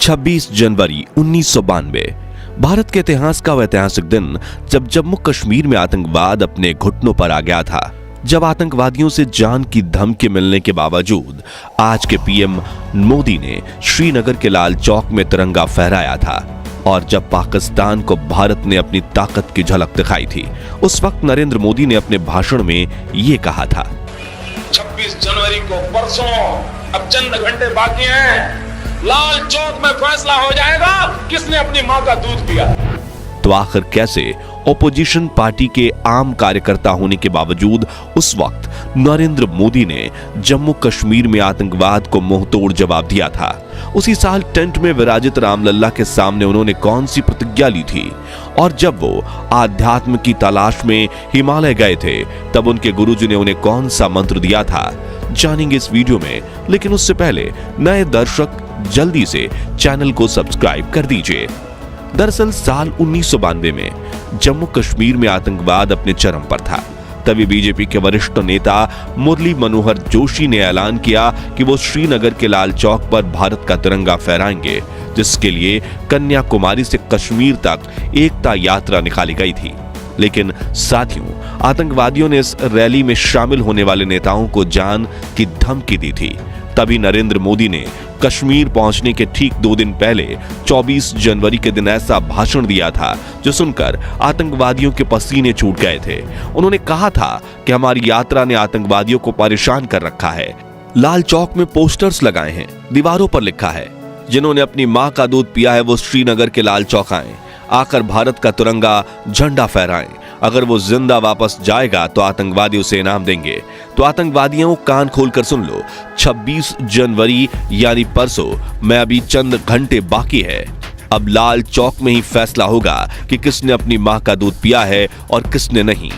26 जनवरी 1992 भारत के इतिहास का वह ऐतिहासिक दिन जब जम्मू कश्मीर में आतंकवाद अपने घुटनों पर आ गया था। जब आतंकवादियों से जान की धमकी मिलने के बावजूद आज के पीएम मोदी ने श्रीनगर के लाल चौक में तिरंगा फहराया था और जब पाकिस्तान को भारत ने अपनी ताकत की झलक दिखाई थी, उस वक्त नरेंद्र मोदी ने अपने भाषण में ये कहा था, 26 जनवरी को परसों अब चंद घंटे बाकी हैं, लाल चौक में फैसला हो जाएगा किसने अपनी मां का दूध पिया। तो आखिर कैसे ओपोजिशन पार्टी के आम कार्यकर्ता होने के बावजूद उस वक्त नरेंद्र मोदी ने जम्मू कश्मीर में आतंकवाद को मुंहतोड़ जवाब दिया था। उसी साल टेंट में विराजित रामलल्ला के सामने उन्होंने कौन सी प्रतिज्ञा ली थी और जब वो आध्यात्म की तलाश में हिमालय गए थे तब उनके गुरुजी ने उन्हें कौन सा मंत्र दिया था, जानेंगे इस वीडियो में। लेकिन उससे पहले नए दर्शक जल्दी से चैनल को सब्सक्राइब कर दीजिए। दरअसल साल 1992 में जम्मू कश्मीर में आतंकवाद अपने चरम पर था। तभी बीजेपी के वरिष्ठ नेता मुरली मनोहर जोशी ने ऐलान किया कि वो श्रीनगर के लाल चौक पर भारत का तिरंगा फहराएंगे, जिसके लिए कन्याकुमारी से कश्मीर तक एकता यात्रा निकाली गई थी। लेकिन साथियों, आतंकवादियों ने इस रैली में शामिल होने वाले नेताओं को जान की धमकी दी थी। तभी नरेंद्र मोदी ने कश्मीर पहुंचने के ठीक 2 दिन पहले 24 जनवरी के दिन ऐसा भाषण दिया था जो सुनकर आतंकवादियों के पसीने छूट गए थे। उन्होंने कहा था कि हमारी यात्रा ने आतंकवादियों को परेशान कर रखा है। लाल चौक में पोस्टर्स लगाए हैं, दीवारों पर लिखा है, जिन्होंने अपनी मां का दूध पिया है वो श्रीनगर के लाल चौक आए, आकर भारत का तिरंगा झंडा फहराएं। अगर वो जिंदा वापस जाएगा तो आतंकवादी उसे इनाम देंगे। तो आतंकवादियों कान खोलकर सुन लो, 26 जनवरी यानी परसों में अभी चंद घंटे बाकी है। अब लाल चौक में ही फैसला होगा कि किसने अपनी मां का दूध पिया है और किसने नहीं।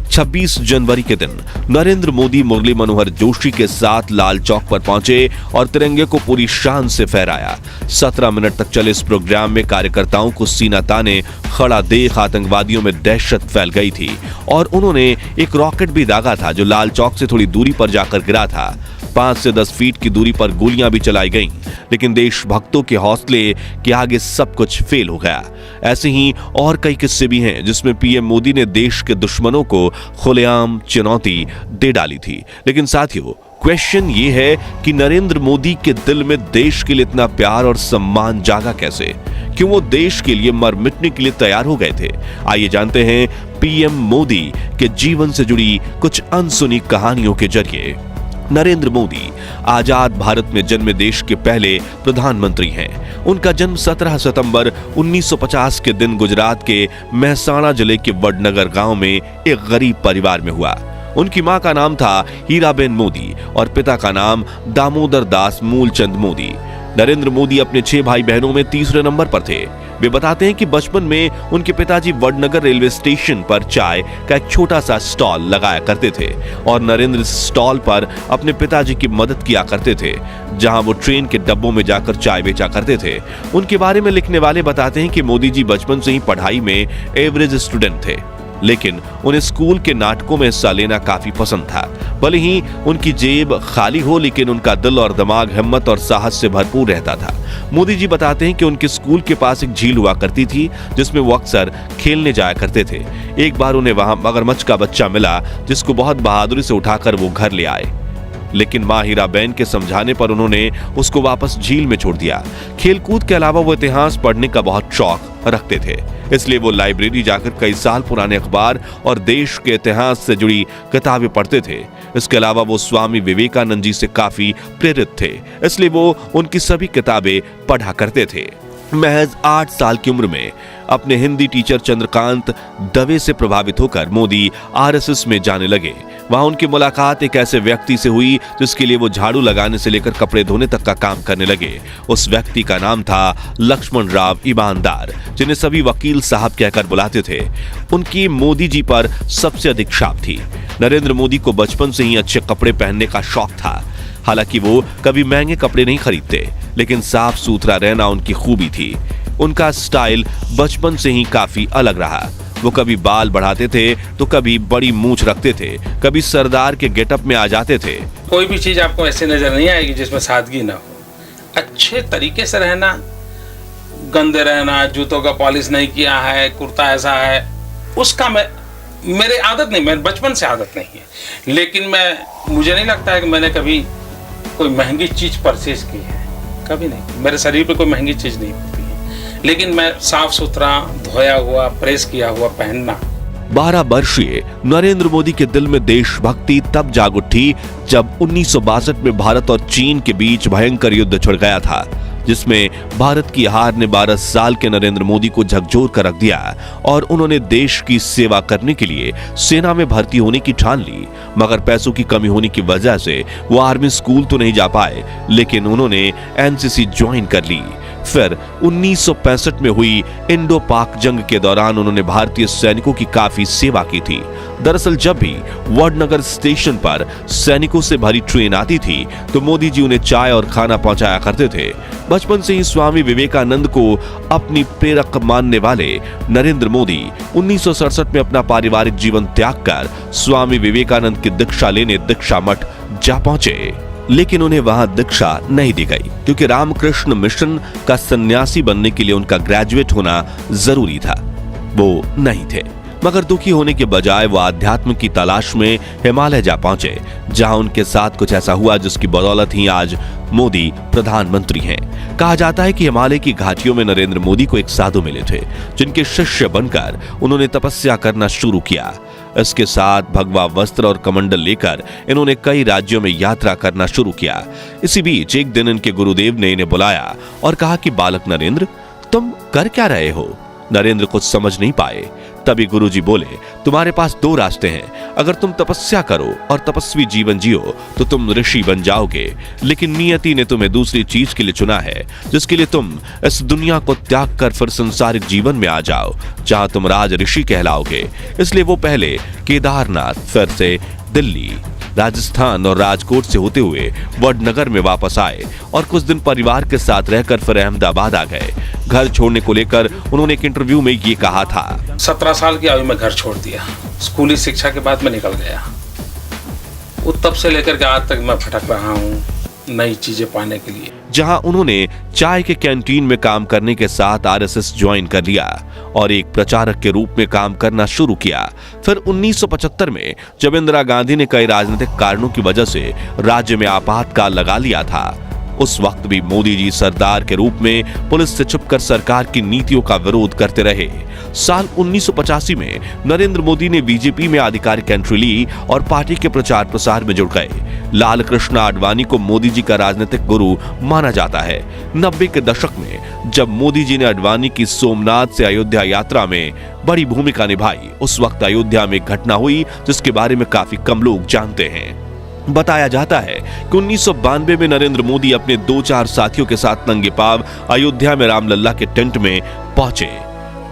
26 जनवरी के दिन नरेंद्र मोदी मुरली मनोहर जोशी के साथ लाल चौक पर पहुंचे और तिरंगे को पूरी शान से फहराया। 17 मिनट तक चले इस प्रोग्राम में कार्यकर्ताओं को सीना ताने खड़ा देख आतंकवादियों में दहशत फैल गई थी और उन्होंने एक रॉकेट भी दागा था जो लाल चौक से थोड़ी दूरी पर जाकर गिरा था। 5 से 10 फीट की दूरी पर गोलियां भी चलाई गईं, लेकिन देशभक्तों के हौसले के आगे सब कुछ फेल हो गया। ऐसे ही और कई किस्से भी हैं जिसमें पीएम मोदी ने देश के दुश्मनों को खुलेआम चुनौती दे डाली थी। लेकिन साथियों, क्वेश्चन ये है कि नरेंद्र मोदी के दिल में देश के लिए इतना प्यार और सम्मान जागा कैसे? क्यों वो देश के लिए मर मिटने के लिए तैयार हो गए थे? आइए जानते हैं पीएम मोदी के जीवन से जुड़ी कुछ अनसुनी कहानियों के जरिए। नरेंद्र मोदी आजाद भारत में जन्मे देश के पहले प्रधानमंत्री हैं। उनका जन्म 17 सितंबर 1950 के दिन गुजरात के मेहसाणा जिले के वडनगर गांव में एक गरीब परिवार में हुआ। उनकी मां का नाम था हीराबेन मोदी और पिता का नाम दामोदर दास मूलचंद मोदी। नरेंद्र मोदी अपने 6 भाई बहनों में तीसरे नंबर पर थे। वे बताते हैं कि बचपन में उनके पिताजी वडनगर रेलवे स्टेशन पर चाय का एक छोटा सा स्टॉल लगाया करते थे और नरेंद्र स्टॉल पर अपने पिताजी की मदद किया करते थे, जहां वो ट्रेन के डब्बों में जाकर चाय बेचा करते थे। उनके बारे में लिखने वाले बताते हैं कि मोदी जी बचपन से ही पढ़ाई में एवरेज स्टूडेंट थे, लेकिन उन्हें स्कूल के नाटकों में हिस्सा लेना काफी पसंद था। भले ही उनकी जेब खाली हो, लेकिन उनका दिल और दिमाग हिम्मत और साहस से भरपूर रहता था। मोदी जी बताते हैं कि उनके स्कूल के पास एक झील हुआ करती थी जिसमें वो अक्सर खेलने जाया करते थे। एक बार उन्हें वहां मगरमच्छ का बच्चा मिला जिसको बहुत बहादुरी से उठाकर वो घर ले आए, लेकिन मां हीराबेन के समझाने पर उन्होंने उसको वापस झील में छोड़ दिया। खेलकूद के अलावा वो इतिहास पढ़ने का बहुत शौक रखते थे, इसलिए वो लाइब्रेरी जाकर कई साल पुराने अखबार और देश के इतिहास से जुड़ी किताबें पढ़ते थे। इसके अलावा वो स्वामी विवेकानंद जी से काफी प्रेरित थे, इसलिए वो उनकी सभी किताबें पढ़ा करते थे। महज 8 साल की उम्र में अपने हिंदी टीचर चंद्रकांत दवे से प्रभावित होकर मोदी आरएसएस में जाने लगे। वहां उनकी मुलाकात एक ऐसे व्यक्ति से हुई जिसके लिए वो झाड़ू लगाने से लेकर कपड़े धोने तक का काम करने लगे। उस व्यक्ति का नाम था लक्ष्मण राव ईमानदार, जिन्हें सभी वकील साहब कहकर बुलाते थे। उनकी मोदी जी पर सबसे अधिक छाप थी। नरेंद्र मोदी को बचपन से ही अच्छे कपड़े पहनने का शौक था। हालांकि वो कभी महंगे कपड़े नहीं खरीदते, लेकिन साफ सुथरा रहना उनकी खूबी थी। उनका स्टाइल बचपन से ही काफी अलग रहा। वो कभी बाल बढ़ाते थे तो कभी बड़ी मूंछ रखते थे, कभी सरदार के गेटअप में आ जाते थे। कोई भी चीज आपको ऐसे नजर नहीं आएगी जिसमें सादगी ना हो। अच्छे तरीके से रहना, गंदे रहना, जूतों का पॉलिश नहीं किया है, कुर्ता ऐसा है, उसका मेरे आदत नहीं, मैं बचपन से आदत नहीं है। लेकिन मुझे नहीं लगता है कि मैंने कभी कोई महंगी चीज परचेज की है, कभी नहीं। मेरे शरीर पे कोई महंगी चीज नहीं होती है, लेकिन मैं साफ सुथरा, धोया हुआ, प्रेस किया हुआ पहनना। 12 वर्षीय नरेंद्र मोदी के दिल में देशभक्ति तब जाग उठी जब 1962 में भारत और चीन के बीच भयंकर युद्ध छिड़ गया था, जिसमें भारत की हार ने 12 साल के नरेंद्र मोदी को झकझोर कर रख दिया और उन्होंने देश की सेवा करने के लिए सेना में भर्ती होने की ठान ली। मगर पैसों की कमी होने की वजह से वो आर्मी स्कूल तो नहीं जा पाए, लेकिन उन्होंने एनसीसी ज्वाइन कर ली। फिर 1965 में हुई इंडो पाक जंग के दौरान उन्होंने भारतीय सैनिकों की काफी सेवा की थी। दरअसल जब भी वडनगर स्टेशन पर सैनिकों से भरी ट्रेन आती थी तो मोदी जी उन्हें चाय और खाना पहुंचाया करते थे। बचपन से ही स्वामी विवेकानंद को अपनी प्रेरक मानने वाले नरेंद्र मोदी 1967 में अपना पारिवारिक जीवन त्याग कर स्वामी विवेकानंद की दीक्षा लेने दीक्षा मठ जा पहुंचे, लेकिन उन्हें वहां दीक्षा नहीं दी गई क्योंकि रामकृष्ण मिशन का सन्यासी बनने के लिए उनका ग्रेजुएट होना जरूरी था। वो नहीं थे, मगर दुखी होने के बजाय वो आध्यात्म की तलाश में हिमालय जा पहुंचे, जहां उनके साथ कुछ ऐसा हुआ जिसकी बदौलत ही आज मोदी प्रधानमंत्री हैं। कहा जाता है कि हिमालय की घाटियों में नरेंद्र मोदी को एक साधु मिले थे, जिनके शिष्य बनकर उन्होंने तपस्या करना शुरू किया। इसके साथ भगवा वस्त्र और कमंडल लेकर इन्होंने कई राज्यों में यात्रा करना शुरू किया। इसी बीच एक दिन इनके गुरुदेव ने इन्हें बुलाया और कहा कि बालक नरेंद्र, तुम कर क्या रहे हो? नरेंद्र कुछ समझ नहीं पाए। तभी गुरुजी बोले, तुम्हारे पास 2 रास्ते हैं। अगर तुम तपस्या करो और तपस्वी जीवन जियो तो तुम ऋषि बन जाओगे, लेकिन नियति ने तुम्हें दूसरी चीज के लिए चुना है, जिसके लिए तुम इस दुनिया को त्याग कर फिर संसारिक जीवन में आ जाओ, जहां तुम राज ऋषि कहलाओगे। इसलिए वो पहले केदारनाथ, फिर से दिल्ली, राजस्थान और राजकोट से होते हुए वडनगर में वापस आए और कुछ दिन परिवार के साथ रहकर फिर अहमदाबाद आ गए। घर छोड़ने को लेकर उन्होंने एक इंटरव्यू में ये कहा था, 17 साल की आयु में घर छोड़ दिया। स्कूली शिक्षा के बाद मैं निकल गया। तब से लेकर के आज तक मैं भटक रहा हूँ नई चीजें पाने के लिए। जहां उन्होंने चाय के कैंटीन में काम करने के साथ आरएसएस ज्वाइन कर लिया और एक प्रचारक के रूप में काम करना शुरू किया। फिर 1975 में जब इंदिरा गांधी ने कई राजनीतिक कारणों की वजह से राज्य में आपातकाल लगा लिया था, उस वक्त भी मोदी जी सरदार के रूप में पुलिस से छुपकर सरकार की नीतियों का विरोध करते रहे। साल 1985 में नरेंद्र मोदी ने बीजेपी में आधिकारिक एंट्री ली और पार्टी के प्रचार प्रसार में जुड़ गए। लाल कृष्ण आडवाणी को मोदी जी का राजनीतिक गुरु माना जाता है। 90 के दशक में जब मोदी जी ने आडवाणी की सोमनाथ से अयोध्या यात्रा में बड़ी भूमिका निभाई, उस वक्त अयोध्या में एक घटना हुई जिसके बारे में काफी कम लोग जानते हैं। बताया जाता है कि 1992 में नरेंद्र मोदी अपने 2-4 साथियों के साथ नंगे पांव अयोध्या में रामलल्ला के टेंट में पहुंचे,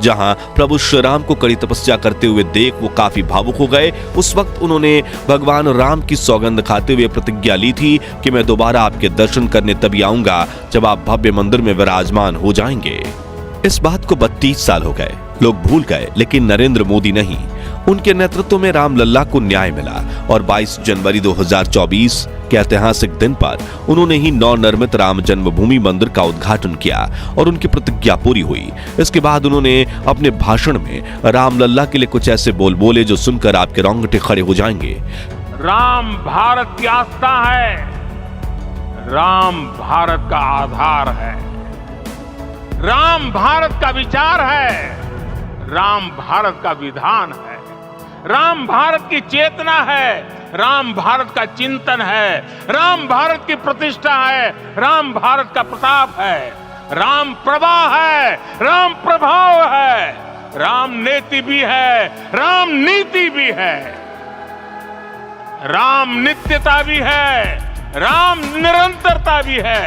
जहां प्रभु श्री राम को कड़ी तपस्या करते हुए देख वो काफी भावुक हो गए। उस वक्त उन्होंने भगवान राम की सौगंध खाते हुए प्रतिज्ञा ली थी कि मैं दोबारा आपके दर्शन करने तभी आऊंगा जब आप भव्य मंदिर में विराजमान हो जाएंगे। इस बात को 32 साल हो गए, लोग भूल गए, लेकिन नरेंद्र मोदी नहीं। उनके नेतृत्व में रामलल्ला को न्याय मिला और 22 जनवरी 2024 के ऐतिहासिक दिन पर उन्होंने ही नवनिर्मित राम जन्मभूमि मंदिर का उद्घाटन किया और उनकी प्रतिज्ञा पूरी हुई। इसके बाद उन्होंने अपने भाषण में रामलल्ला के लिए कुछ ऐसे बोल बोले जो सुनकर आपके रोंगटे खड़े हो जाएंगे। राम भारत की आस्था है, राम भारत का आधार है, राम भारत का विचार है, राम भारत का विधान है, राम भारत की चेतना है, राम भारत का चिंतन है, राम भारत की प्रतिष्ठा है, राम भारत का प्रताप है, राम प्रवाह है, राम प्रभाव है, राम नेति भी है, राम नीति भी है, राम नित्यता भी है, राम निरंतरता भी है,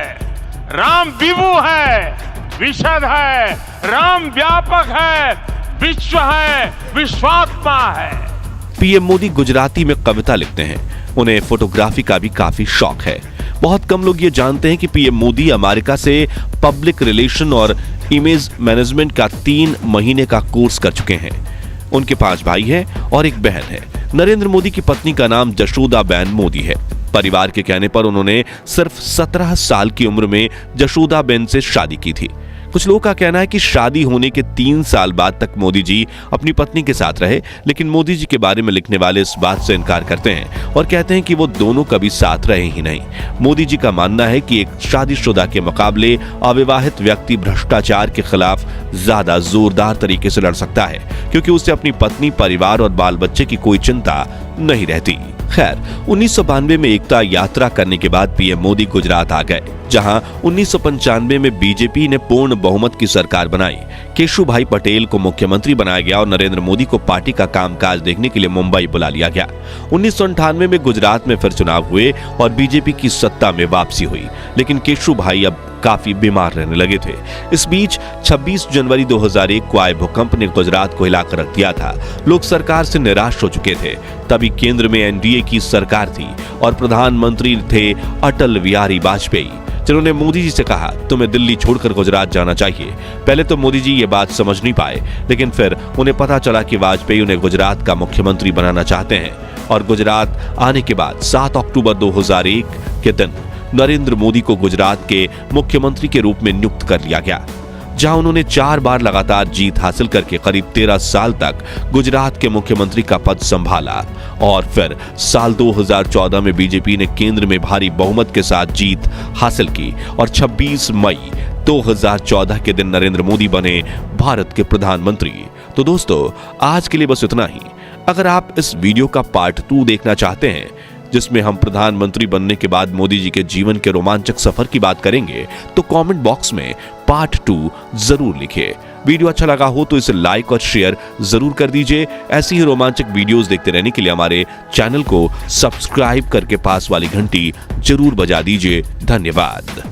राम विभु है, विशद है, राम व्यापक है, विश्व है, विश्वात्मा है। पीएम मोदी गुजराती में कविता लिखते हैं। उन्हें फोटोग्राफी का भी काफी शौक है। बहुत कम लोग ये जानते हैं कि पीएम मोदी अमेरिका से पब्लिक रिलेशन और इमेज मैनेजमेंट का 3 महीने का कोर्स कर चुके हैं। उनके 5 भाई हैं और एक बहन है। नरेंद्र मोदी की पत्नी का नाम जशोदाबेन मोदी है। परिवार के कहने पर उन्होंने सिर्फ 17 साल की उम्र में जशोदाबेन से शादी की थी। कुछ लोगों का कहना है कि शादी होने के 3 साल बाद तक मोदी जी अपनी पत्नी के साथ रहे, लेकिन मोदी जी के बारे में लिखने वाले इस बात से इनकार करते हैं और कहते हैं कि वो दोनों कभी साथ रहे ही नहीं। मोदी जी का मानना है कि एक शादीशुदा के मुकाबले अविवाहित व्यक्ति भ्रष्टाचार के खिलाफ ज्यादा जोरदार तरीके से लड़ सकता है, क्योंकि उसे अपनी पत्नी, परिवार और बाल बच्चे की कोई चिंता नहीं रहती। खैर, 1992 में एकता यात्रा करने के बाद पीएम मोदी गुजरात आ गए, जहां 1995 में बीजेपी ने पूर्ण बहुमत की सरकार बनाई। केशुभाई पटेल को मुख्यमंत्री बनाया गया और नरेंद्र मोदी को पार्टी का कामकाज देखने के लिए मुंबई बुला लिया गया। 1998 में गुजरात में फिर चुनाव हुए और बीजेपी की सत्ता में वापसी हुई, लेकिन केशुभाई अब काफी बीमार रहने लगे थे। इस बीच 26 जनवरी 2001 को आए भूकंप ने गुजरात को हिलाकर रख दिया था। लोग सरकार से निराश हो चुके थे। तभी केंद्र में एनडीए की सरकार थी और प्रधानमंत्री थे अटल बिहारी वाजपेयी, जिन्होंने मोदी जी से कहा, तुम्हें दिल्ली छोड़कर गुजरात जाना चाहिए। पहले तो मोदी जी ये बात समझ नहीं पाए, लेकिन फिर उन्हें पता चला कि वाजपेयी उन्हें गुजरात का मुख्यमंत्री बनाना चाहते हैं और गुजरात आने के बाद 7 अक्टूबर 2001 के दिन नरेंद्र मोदी को गुजरात के मुख्यमंत्री के रूप में नियुक्त कर लिया गया, जहां उन्होंने 4 बार लगातार जीत हासिल करके करीब 13 साल तक गुजरात के मुख्यमंत्री का पद संभाला। और फिर साल 2014 में बीजेपी ने केंद्र में भारी बहुमत के साथ जीत हासिल की और 26 मई 2014 के दिन नरेंद्र मोदी बने भारत के प्रधानमंत्री। तो दोस्तों, आज के लिए बस इतना ही। अगर आप इस वीडियो का पार्ट 2 देखना चाहते हैं, जिसमें हम प्रधानमंत्री बनने के बाद मोदी जी के जीवन के रोमांचक सफर की बात करेंगे, तो कमेंट बॉक्स में पार्ट 2 जरूर लिखिए। वीडियो अच्छा लगा हो तो इसे लाइक और शेयर जरूर कर दीजिए। ऐसी ही रोमांचक वीडियोस देखते रहने के लिए हमारे चैनल को सब्सक्राइब करके पास वाली घंटी जरूर बजा दीजिए। धन्यवाद।